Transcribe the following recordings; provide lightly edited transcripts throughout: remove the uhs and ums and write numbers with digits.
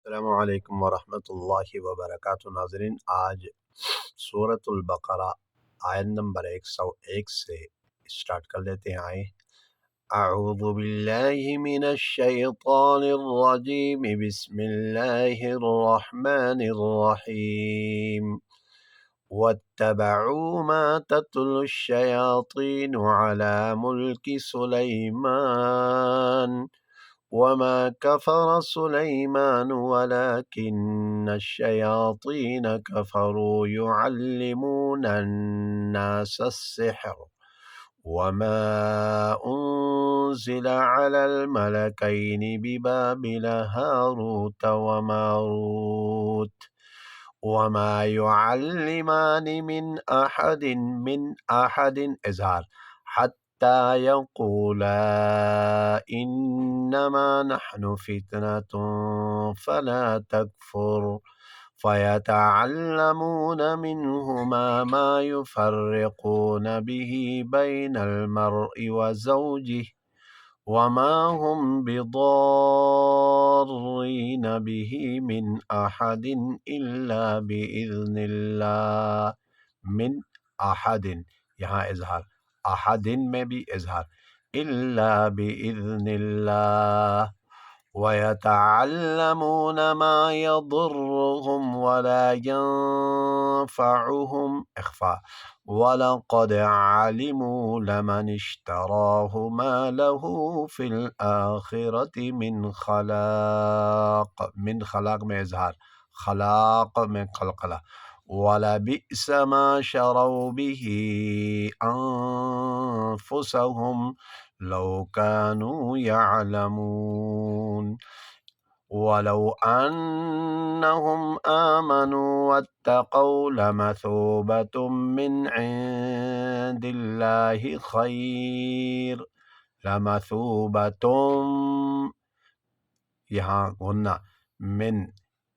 السلام علیکم ورحمۃ اللہ وبرکاتہ ناظرین، آج سورۃ البقرہ آیت نمبر 101 سے اسٹارٹ کر لیتے ہیں۔ اعوذ باللہ من الشیطان الرجیم، بسم اللہ الرحمن الرحیم۔ واتبعوا ما تتلو الشیاطین علی ملک سلیمان وما كفر سليمان ولكن الشياطين كفروا يعلمون الناس السحر وما أنزل على الملكين ببابل هاروت وماروت وما يعلمان من أحد إظهار حتى يقولا إنما نحن فتنة فلا تكفر فيتعلمون منهما ما يفرقون به بين المرء وزوجه وما هم بضارين به من أحد إلا بإذن الله۔ من أحد یہاں اظہار، احدن میں بھی اظہار، الا بإذن اللہ۔ وَيَتَعَلَّمُونَ مَا يَضُرُّهُمْ وَلَا يَنفَعُهُمْ اخفاء وَلَقَدْ عَلِمُوا لَمَنِ اشْتَرَاهُ مَا لَهُ فِي الْآخِرَةِ مِنْ خَلَاقٍ، من خلاق میں اظہار، خلاق میں قلقلہ۔ وَلَبِئْسَ مَا شَرَوْا بِهِ أَنفُسَهُمْ لَوْ كَانُوا يَعْلَمُونَ۔ وَلَوْ أَنَّهُمْ آمَنُوا وَاتَّقَوْا لَمَثُوبَةٌ مِّنْ عِندِ اللَّهِ خَيْرٌ لَمَثُوبَةٌ یہاں غنہ، من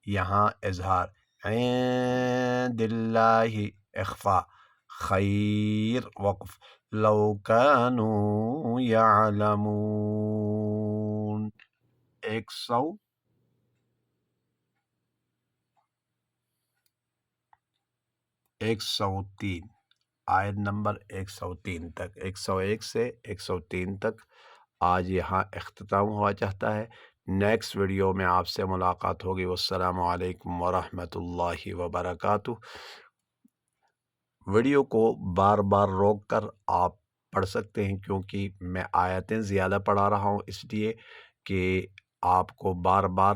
یہاں اظہار، عند اللہ اخفاء، خیر وقف، لو كانوا يعلمون۔ 103 آیت نمبر 103 تک، 101 سے 103 تک آج یہاں اختتام ہوا چاہتا ہے۔ نیکسٹ ویڈیو میں آپ سے ملاقات ہوگی۔ والسلام علیکم ورحمۃ اللہ وبرکاتہ۔ ویڈیو کو بار بار روک کر آپ پڑھ سکتے ہیں، کیونکہ میں آیتیں زیادہ پڑھا رہا ہوں، اس لیے کہ آپ کو بار بار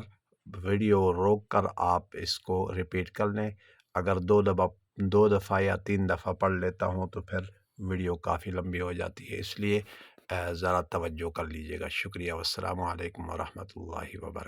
ویڈیو روک کر آپ اس کو ریپیٹ کر لیں۔ اگر دو دفعہ یا 3 دفعہ پڑھ لیتا ہوں تو پھر ویڈیو کافی لمبی ہو جاتی ہے، اس لیے ذرا توجہ کر لیجیے گا۔ شکریہ۔ والسلام علیکم ورحمۃ اللہ وبرکاتہ۔